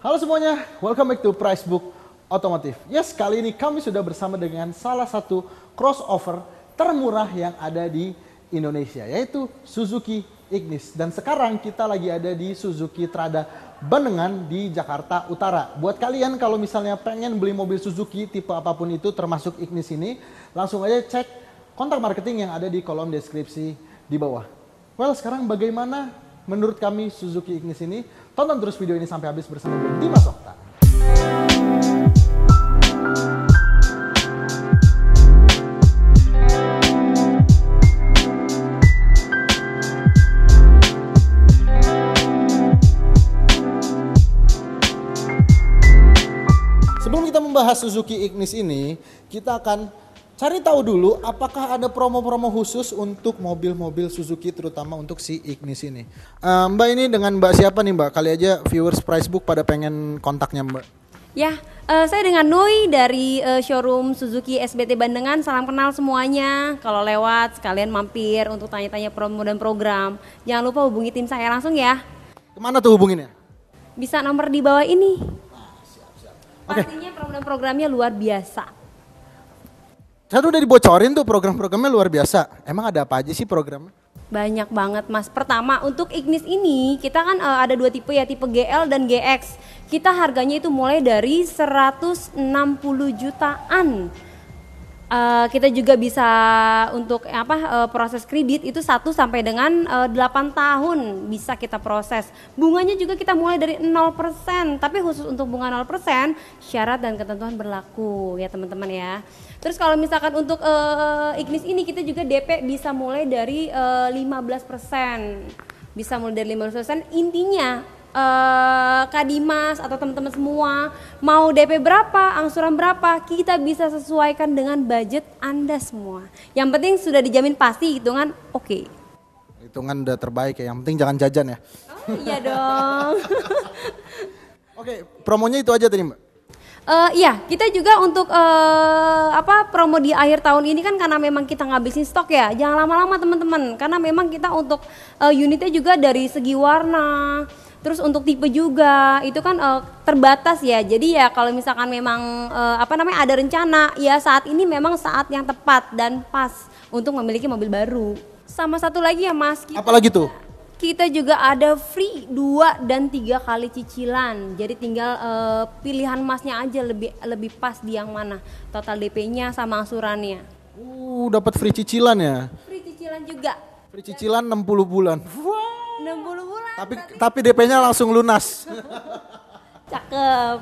Halo semuanya, welcome back to Pricebook Otomotif. Yes, kali ini kami sudah bersama dengan salah satu crossover termurah yang ada di Indonesia, yaitu Suzuki Ignis. Dan sekarang kita lagi ada di Suzuki Trada Bandengan di Jakarta Utara. Buat kalian kalau misalnya pengen beli mobil Suzuki tipe apapun itu termasuk Ignis ini, langsung aja cek kontak marketing yang ada di kolom deskripsi di bawah. Well, sekarang bagaimana menurut kami Suzuki Ignis ini? Tonton terus video ini sampai habis bersama gue, Dimas Okta. Sebelum kita membahas Suzuki Ignis ini, kita akan cari tahu dulu apakah ada promo-promo khusus untuk mobil-mobil Suzuki terutama untuk si Ignis ini. Mbak ini dengan Mbak siapa nih Mbak? Kali aja viewers Pricebook pada pengen kontaknya Mbak. Ya, saya dengan Noi dari showroom Suzuki SBT Bandengan. Salam kenal semuanya. Kalau lewat sekalian mampir untuk tanya-tanya promo dan program. Jangan lupa hubungi tim saya langsung ya. Kemana tuh hubunginnya? Bisa nomor di bawah ini. Oke. Pastinya promo dan programnya luar biasa. Saya udah dibocorin tuh program-programnya luar biasa. Emang ada apa aja sih programnya? Banyak banget Mas. Pertama untuk Ignis ini kita kan ada dua tipe ya, tipe GL dan GX. Kita harganya itu mulai dari 160 jutaan. Kita juga bisa untuk proses kredit itu 1 sampai dengan 8 tahun bisa kita proses. Bunganya juga kita mulai dari 0%, tapi khusus untuk bunga 0% syarat dan ketentuan berlaku ya teman-teman ya. Terus kalau misalkan untuk Ignis ini kita juga DP bisa mulai dari 15%. Bisa mulai dari 15%. Intinya Kak Dimas atau teman-teman semua mau DP berapa, angsuran berapa, kita bisa sesuaikan dengan budget Anda semua. Yang penting sudah dijamin pasti hitungan oke. Hitungan udah terbaik ya, yang penting jangan jajan ya. Oh iya dong. Oke, promonya itu aja tadi Mbak. Iya, kita juga untuk promo di akhir tahun ini kan karena memang kita ngabisin stok ya. Jangan lama-lama teman-teman, karena memang kita untuk unitnya juga dari segi warna. Terus untuk tipe juga itu kan terbatas ya. Jadi ya kalau misalkan memang ada rencana ya saat ini memang saat yang tepat dan pas untuk memiliki mobil baru. Sama satu lagi ya Mas. Apalagi tuh? Kita juga ada free 2 dan 3 kali cicilan. Jadi tinggal pilihan Masnya aja lebih pas di yang mana. Total DP-nya sama angsurannya. Dapat free cicilan ya? Free cicilan juga. Free cicilan 60 bulan. Wow. 60 bulan. Tapi DP-nya langsung lunas. Cakep.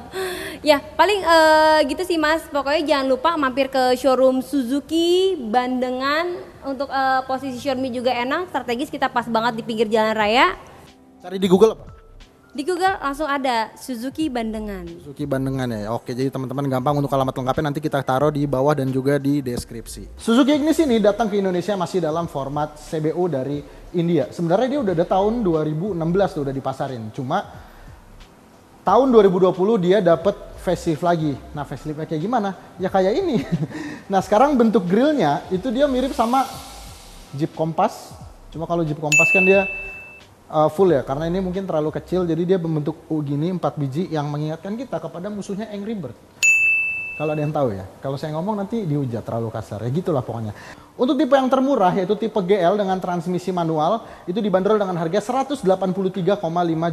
Ya paling gitu sih Mas. Pokoknya jangan lupa mampir ke showroom Suzuki Bandengan. Untuk posisi showroom juga enak, strategis, kita pas banget di pinggir jalan raya. Cari di Google apa? Di Google langsung ada Suzuki Bandengan. Suzuki Bandengan ya. Oke, jadi teman-teman gampang untuk alamat lengkapnya nanti kita taruh di bawah dan juga di deskripsi. Suzuki Ignis ini datang ke Indonesia masih dalam format CBU dari India. Sebenarnya dia udah ada tahun 2016 tuh udah dipasarin. Cuma tahun 2020 dia dapat facelift lagi. Nah, faceliftnya kayak gimana? Ya kayak ini. Nah, sekarang bentuk grillnya itu dia mirip sama Jeep Compass. Cuma kalau Jeep Compass kan dia full ya, karena ini mungkin terlalu kecil, jadi dia membentuk U gini 4 biji yang mengingatkan kita kepada musuhnya Angry Bird. Kalau ada yang tahu ya, kalau saya ngomong nanti dihujat terlalu kasar, ya gitulah pokoknya. Untuk tipe yang termurah yaitu tipe GL dengan transmisi manual, itu dibanderol dengan harga 183,5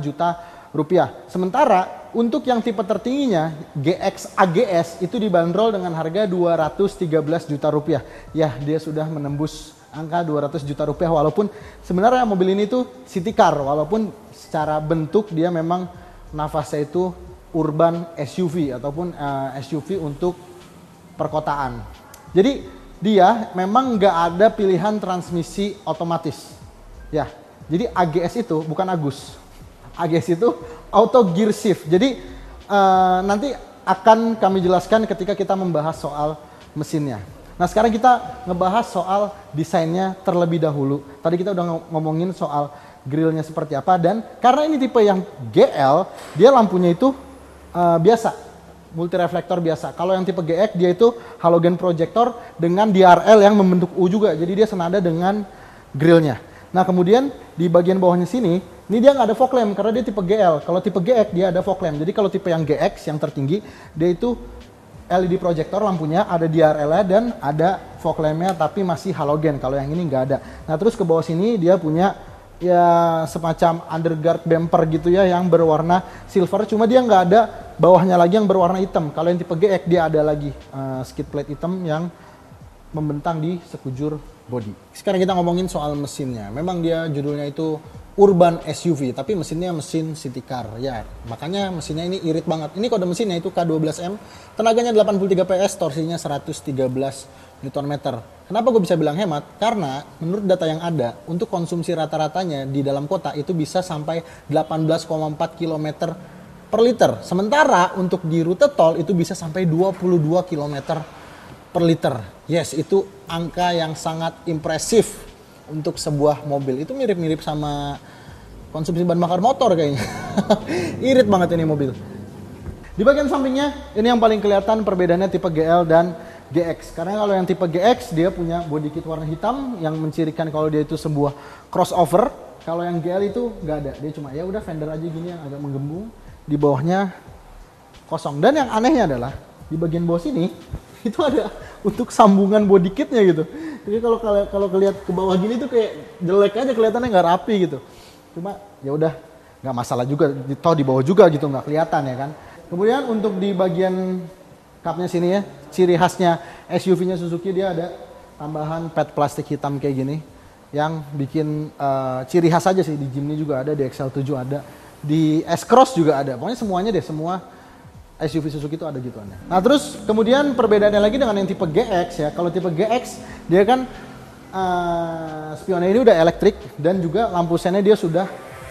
juta rupiah. Sementara untuk yang tipe tertingginya, GX AGS, itu dibanderol dengan harga 213 juta rupiah. Ya, dia sudah menembus angka 200 juta rupiah, walaupun sebenarnya mobil ini tuh city car, walaupun secara bentuk dia memang nafasnya itu urban SUV ataupun SUV untuk perkotaan. Jadi dia memang nggak ada pilihan transmisi otomatis. Ya, jadi AGS itu bukan Agus. AGS itu auto gear shift. Jadi nanti akan kami jelaskan ketika kita membahas soal mesinnya. Nah, sekarang kita ngebahas soal desainnya terlebih dahulu. Tadi kita udah ngomongin soal grillnya seperti apa, dan karena ini tipe yang GL, dia lampunya itu biasa, multi reflektor biasa. Kalau yang tipe GX dia itu halogen projector dengan DRL yang membentuk U juga, jadi dia senada dengan grillnya. Nah, kemudian di bagian bawahnya sini Ini dia nggak ada fog lamp karena dia tipe GL. Kalau tipe GX dia ada fog lamp. Jadi kalau tipe yang GX yang tertinggi, dia itu LED projector lampunya, ada DRL-nya dan ada fog lamp-nya tapi masih halogen. Kalau yang ini nggak ada. Nah terus ke bawah sini dia punya ya semacam underguard bumper gitu ya yang berwarna silver. Cuma dia nggak ada bawahnya lagi yang berwarna hitam. Kalau yang tipe GX dia ada lagi skid plate hitam yang membentang di sekujur body. Sekarang kita ngomongin soal mesinnya. Memang dia judulnya itu Urban SUV, tapi mesinnya mesin city car. Ya, makanya mesinnya ini irit banget. Ini kode mesinnya itu K12M, tenaganya 83 PS, torsinya 113 Nm. Kenapa gue bisa bilang hemat? Karena menurut data yang ada, untuk konsumsi rata-ratanya di dalam kota itu bisa sampai 18,4 km per liter. Sementara untuk di rute tol itu bisa sampai 22 km per liter. Yes, itu angka yang sangat impresif untuk sebuah mobil. Itu mirip-mirip sama konsumsi bahan bakar motor kayaknya. Irit banget ini mobil. Di bagian sampingnya, ini yang paling kelihatan perbedaannya tipe GL dan GX. Karena kalau yang tipe GX, dia punya body kit warna hitam yang mencirikan kalau dia itu sebuah crossover. Kalau yang GL itu nggak ada. Dia cuma ya udah fender aja gini yang agak menggembung. Di bawahnya kosong. Dan yang anehnya adalah, di bagian bawah sini, itu ada untuk sambungan body kitnya gitu. Jadi kalau kelihat ke bawah gini tuh kayak jelek aja, kelihatannya nggak rapi gitu. Cuma ya udah nggak masalah juga, toh di bawah juga gitu nggak kelihatan ya kan. Kemudian untuk di bagian cupnya sini ya, ciri khasnya SUV-nya Suzuki dia ada tambahan pad plastik hitam kayak gini yang bikin ciri khas aja sih. Di Jimny juga ada, di XL7 ada, di S-Cross juga ada. Pokoknya semuanya deh, semua SUV Suzuki itu ada gituannya. Nah terus kemudian perbedaannya lagi dengan yang tipe GX ya. Kalau tipe GX dia kan spionnya ini udah elektrik dan juga lampu sennya dia sudah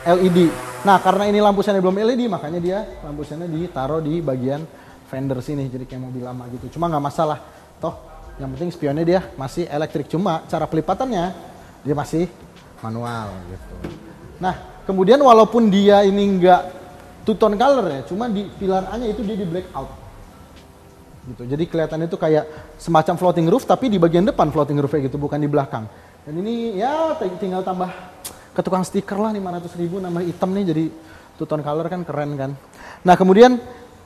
LED. Nah karena ini lampu sennya belum LED makanya dia lampu sennya ditaruh di bagian fender sini. Jadi kayak mobil lama gitu. Cuma nggak masalah. Toh yang penting spionnya dia masih elektrik. Cuma cara pelipatannya dia masih manual gitu. Nah kemudian walaupun dia ini nggak two-tone color ya, cuma di pilar A-nya itu dia di black out. Gitu. Jadi kelihatannya itu kayak semacam floating roof tapi di bagian depan floating roof gitu, bukan di belakang. Dan ini ya tinggal tambah ke tukang stiker lah 500.000 nambah hitam nih jadi two-tone color kan keren kan. Nah, kemudian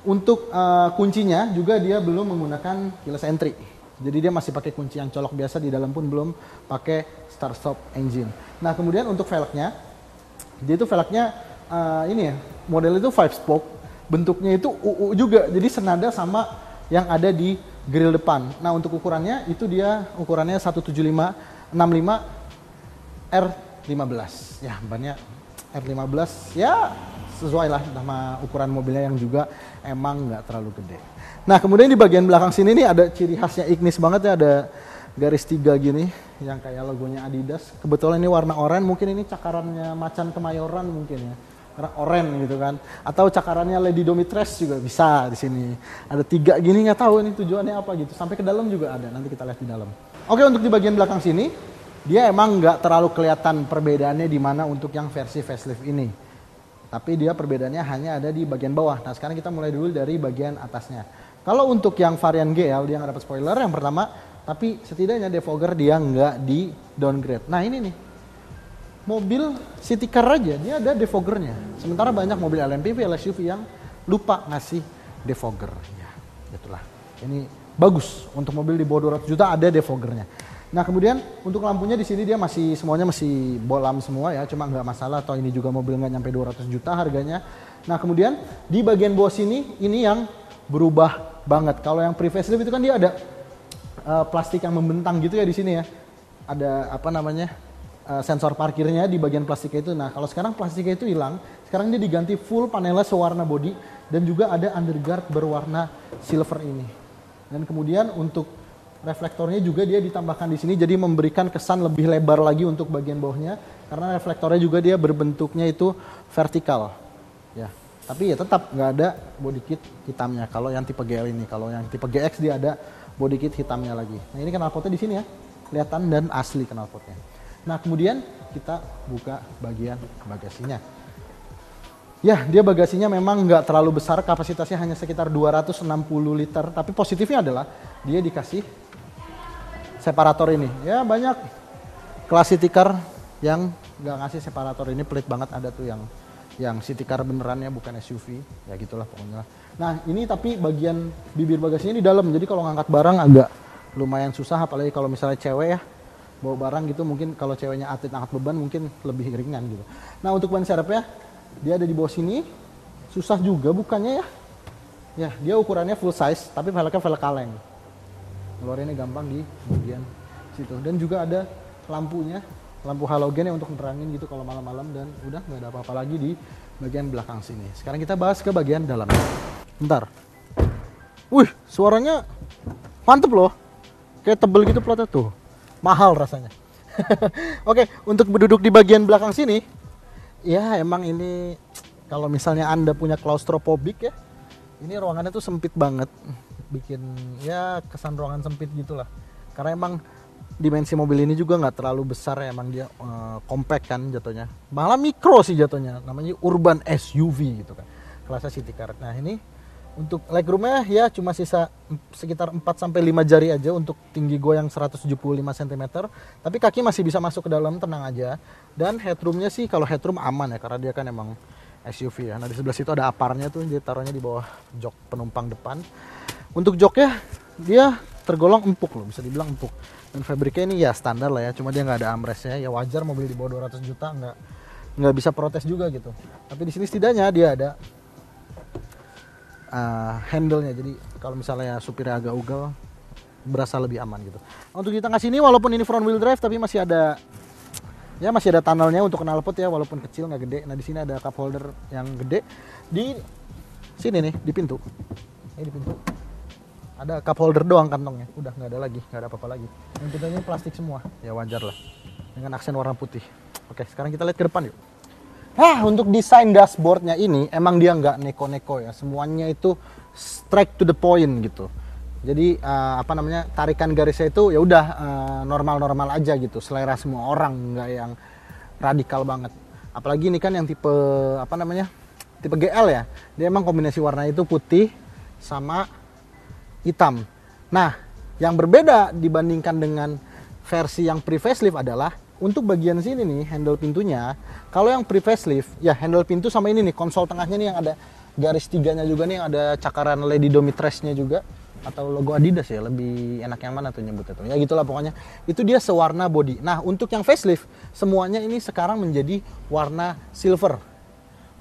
untuk kuncinya juga dia belum menggunakan keyless entry. Jadi dia masih pakai kunci yang colok biasa, di dalam pun belum pakai start stop engine. Nah, kemudian untuk velgnya, dia itu velgnya ini ya, model itu 5 spoke, bentuknya itu UU juga, jadi senada sama yang ada di grill depan. Nah untuk ukurannya itu dia ukurannya 175/65 R15, ya bannya R15 ya sesuai lah sama ukuran mobilnya yang juga emang nggak terlalu gede. Nah kemudian di bagian belakang sini nih ada ciri khasnya Ignis banget ya, ada garis 3 gini yang kayak logonya Adidas. Kebetulan ini warna oranye, mungkin ini cakarannya Macan Kemayoran mungkin ya. Karena oranye gitu kan, atau cakarannya Lady Domitres juga bisa di sini. Ada 3 gini, nggak tahu ini tujuannya apa gitu. Sampai ke dalam juga ada, nanti kita lihat di dalam. Oke, untuk di bagian belakang sini, dia emang nggak terlalu kelihatan perbedaannya di mana untuk yang versi facelift ini. Tapi dia perbedaannya hanya ada di bagian bawah. Nah sekarang kita mulai dulu dari bagian atasnya. Kalau untuk yang varian GL dia nggak dapat spoiler yang pertama, tapi setidaknya defogger dia nggak di downgrade. Nah ini nih. Mobil city car aja dia ada defoggernya. Sementara banyak mobil LMPV, LSUV yang lupa ngasih defogger. Ya, itulah. Ini bagus untuk mobil di bawah 200 juta ada defoggernya. Nah kemudian untuk lampunya di sini dia masih semuanya masih bolam semua ya, cuma nggak masalah. Atau ini juga mobil nggak nyampe 200 juta harganya. Nah kemudian di bagian bawah sini ini yang berubah banget. Kalau yang pre-facelift itu kan dia ada plastik yang membentang gitu ya di sini ya. Ada apa namanya? Sensor parkirnya di bagian plastiknya itu. Nah kalau sekarang plastiknya itu hilang, sekarang dia diganti full panelnya sewarna body dan juga ada underguard berwarna silver ini. Dan kemudian untuk reflektornya juga dia ditambahkan di sini, jadi memberikan kesan lebih lebar lagi untuk bagian bawahnya karena reflektornya juga dia berbentuknya itu vertikal. Ya, tapi ya tetap nggak ada body kit hitamnya kalau yang tipe GL ini. Kalau yang tipe GX dia ada body kit hitamnya lagi. Nah ini knalpotnya di sini ya, kelihatan dan asli knalpotnya. Nah kemudian kita buka bagian bagasinya. Ya dia bagasinya memang nggak terlalu besar, kapasitasnya hanya sekitar 260 liter. Tapi positifnya adalah dia dikasih separator ini. Ya banyak kelas city car yang nggak ngasih separator. Ini pelit banget, ada tuh yang city car beneran ya, bukan SUV. Ya gitulah pokoknya. Nah ini tapi bagian bibir bagasinya di dalam, jadi kalau ngangkat barang agak lumayan susah, apalagi kalau misalnya cewek ya bawa barang gitu, mungkin kalau ceweknya atlet angkat beban mungkin lebih ringan gitu. Nah untuk ban serepnya dia ada di bawah sini, susah juga bukannya ya. Ya dia ukurannya full size tapi velgnya velg kaleng. Ngeluarinnya gampang di bagian situ, dan juga ada lampunya, lampu halogen yang untuk menerangin gitu kalau malam-malam, dan udah nggak ada apa-apa lagi di bagian belakang sini. Sekarang kita bahas ke bagian dalamnya. Bentar. Wih, suaranya mantep loh. Kayak tebel gitu platnya tuh. Mahal rasanya. Oke, untuk duduk di bagian belakang sini, ya emang ini kalau misalnya Anda punya klaustrofobik ya, ini ruangannya tuh sempit banget. Bikin ya kesan ruangan sempit gitulah. Karena emang dimensi mobil ini juga nggak terlalu besar ya, emang dia compact kan jatuhnya. Malah mikro sih jatuhnya, namanya urban SUV gitu kan. Kelasnya city car. Nah ini untuk legroomnya ya cuma sisa sekitar 4-5 jari aja untuk tinggi gue yang 175 cm. Tapi kaki masih bisa masuk ke dalam, tenang aja. Dan headroomnya sih kalau headroom aman ya, karena dia kan emang SUV ya. Nah di sebelah situ ada aparnya tuh, jadi taruhnya di bawah jok penumpang depan. Untuk joknya dia tergolong empuk loh, bisa dibilang empuk. Dan fabriknya ini ya standar lah ya, cuma dia nggak ada armrestnya. Ya wajar, mobil di bawah 200 juta nggak bisa protes juga gitu. Tapi di sini setidaknya dia ada handle-nya, jadi kalau misalnya supirnya agak ugal berasa lebih aman gitu. Untuk di tengah sini walaupun ini front wheel drive tapi masih ada tunnelnya untuk knalpot ya, walaupun kecil nggak gede. Nah di sini ada cup holder yang gede di sini nih, di pintu. Ini di pintu ada cup holder doang kantongnya, udah nggak ada lagi, nggak ada apa-apa lagi. Yang pintunya plastik semua, ya wajar lah dengan aksen warna putih. Oke, sekarang kita lihat ke depan yuk. Untuk desain dashboardnya ini emang dia nggak neko-neko ya, semuanya itu straight to the point gitu. Jadi tarikan garisnya itu ya udah normal-normal aja gitu, selera semua orang, nggak yang radikal banget. Apalagi ini kan yang tipe tipe GL ya, dia emang kombinasi warna itu putih sama hitam. Nah yang berbeda dibandingkan dengan versi yang pre-facelift adalah untuk bagian sini nih, handle pintunya. Kalau yang pre-facelift, ya handle pintu sama ini nih, konsol tengahnya nih yang ada garis tiganya juga nih, yang ada cakaran Lady Domitress-nya juga. Atau logo Adidas ya, lebih enak yang mana tuh nyebutnya tuh. Ya gitulah pokoknya. Itu dia sewarna body. Nah untuk yang facelift, semuanya ini sekarang menjadi warna silver.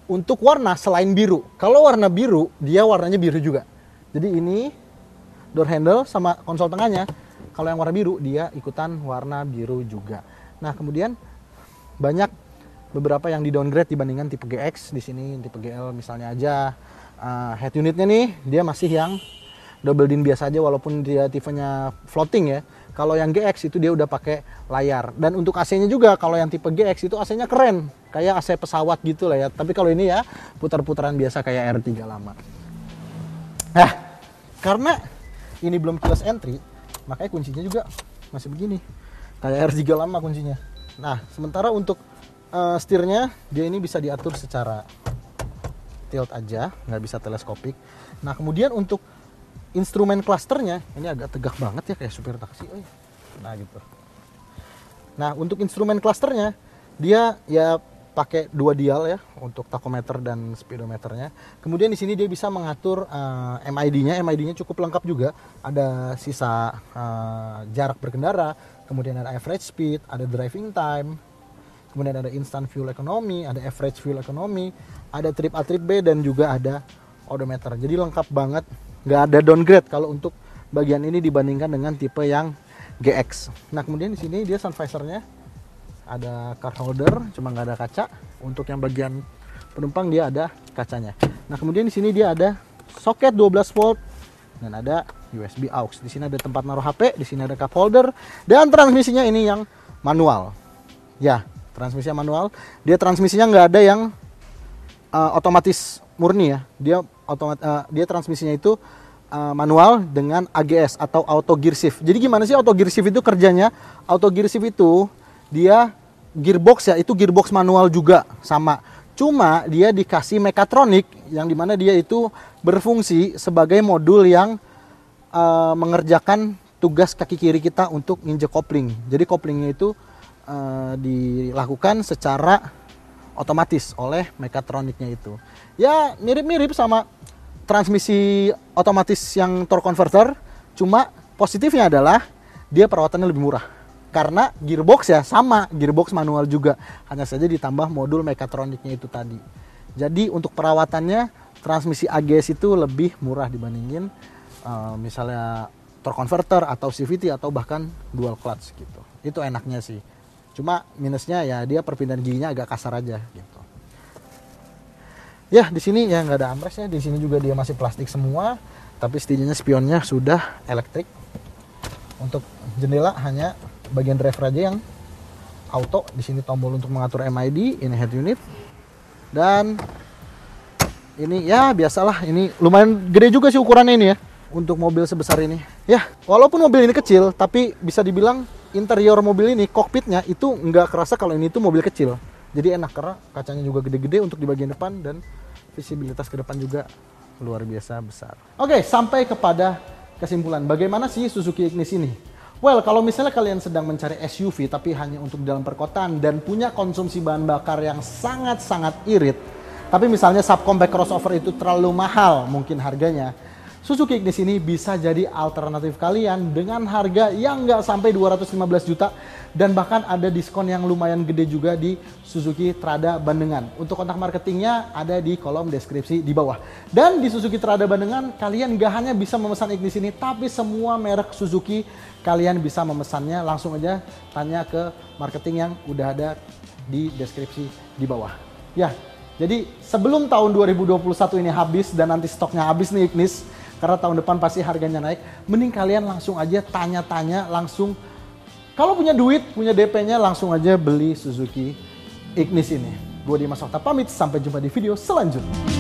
Untuk warna selain biru. Kalau warna biru, dia warnanya biru juga. Jadi ini door handle sama konsol tengahnya. Kalau yang warna biru, dia ikutan warna biru juga. Nah kemudian banyak beberapa yang di downgrade dibandingkan tipe GX. Di sini tipe GL misalnya aja head unitnya nih dia masih yang double din biasa aja, walaupun dia tipenya floating ya. Kalau yang GX itu dia udah pakai layar. Dan untuk AC-nya juga kalau yang tipe GX itu AC-nya keren, kayak AC pesawat gitu lah ya. Tapi kalau ini ya putar-putaran biasa kayak R3 lama. Nah karena ini belum keyless entry, makanya kuncinya juga masih begini, kayak R3 lama kuncinya. Nah sementara untuk setirnya dia ini bisa diatur secara tilt aja, nggak bisa teleskopik. Nah kemudian untuk instrumen clusternya ini agak tegak banget ya, kayak supir taksi. Nah gitu. Nah untuk instrumen clusternya dia ya pakai 2 dial ya untuk tachometer dan speedometernya. Kemudian di sini dia bisa mengatur MID-nya. MID-nya cukup lengkap juga. Ada sisa jarak berkendara, kemudian ada average speed, ada driving time, kemudian ada instant fuel economy, ada average fuel economy, ada trip A trip B, dan juga ada odometer. Jadi lengkap banget. Nggak ada downgrade kalau untuk bagian ini dibandingkan dengan tipe yang GX. Nah kemudian di sini dia sun visor-nya ada card holder, cuma nggak ada kaca. Untuk yang bagian penumpang dia ada kacanya. Nah kemudian di sini dia ada soket 12 volt dan ada USB aux. Di sini ada tempat naruh HP, di sini ada cup holder, dan transmisinya ini yang manual. Ya transmisinya manual. Dia transmisinya nggak ada yang otomatis murni ya. Dia transmisinya itu manual dengan AGS atau auto gear shift. Jadi gimana sih auto gear shift itu kerjanya? Auto gear shift itu dia gearbox ya, itu gearbox manual juga sama. Cuma dia dikasih mekatronik yang dimana dia itu berfungsi sebagai modul yang mengerjakan tugas kaki kiri kita untuk injek kopling. Jadi koplingnya itu dilakukan secara otomatis oleh mekatroniknya itu. Ya mirip-mirip sama transmisi otomatis yang torque converter, cuma positifnya adalah dia perawatannya lebih murah. Karena gearbox ya sama, gearbox manual juga, hanya saja ditambah modul mekatroniknya itu tadi. Jadi untuk perawatannya transmisi AGS itu lebih murah dibandingin misalnya torque converter atau CVT atau bahkan dual clutch gitu. Itu enaknya sih. Cuma minusnya ya dia perpindahan giginya agak kasar aja gitu. Ya di sini ya nggak ada armrest ya. Di sini juga dia masih plastik semua. Tapi setidaknya spionnya sudah elektrik. Untuk jendela hanya bagian driver aja yang auto. Di sini tombol untuk mengatur MID. Ini head unit. Dan ini ya biasalah. Ini lumayan gede juga sih ukurannya ini ya. Untuk mobil sebesar ini. Ya walaupun mobil ini kecil. Tapi bisa dibilang interior mobil ini, kokpitnya itu nggak kerasa kalau ini tuh mobil kecil. Jadi enak karena kacanya juga gede-gede untuk di bagian depan dan visibilitas ke depan juga luar biasa besar. Oke, sampai kepada kesimpulan. Bagaimana sih Suzuki Ignis ini? Well, kalau misalnya kalian sedang mencari SUV tapi hanya untuk dalam perkotaan dan punya konsumsi bahan bakar yang sangat-sangat irit, tapi misalnya subcompact crossover itu terlalu mahal mungkin harganya, Suzuki Ignis ini bisa jadi alternatif kalian dengan harga yang nggak sampai 215 juta dan bahkan ada diskon yang lumayan gede juga di Suzuki Trada Bandengan. Untuk kontak marketingnya ada di kolom deskripsi di bawah. Dan di Suzuki Trada Bandengan kalian nggak hanya bisa memesan Ignis ini, tapi semua merek Suzuki kalian bisa memesannya. Langsung aja tanya ke marketing yang udah ada di deskripsi di bawah. Ya, jadi sebelum tahun 2021 ini habis dan nanti stoknya habis nih Ignis, karena tahun depan pasti harganya naik, mending kalian langsung aja tanya-tanya langsung. Kalau punya duit, punya DP-nya, langsung aja beli Suzuki Ignis ini. Gue Dimas Okta pamit, sampai jumpa di video selanjutnya.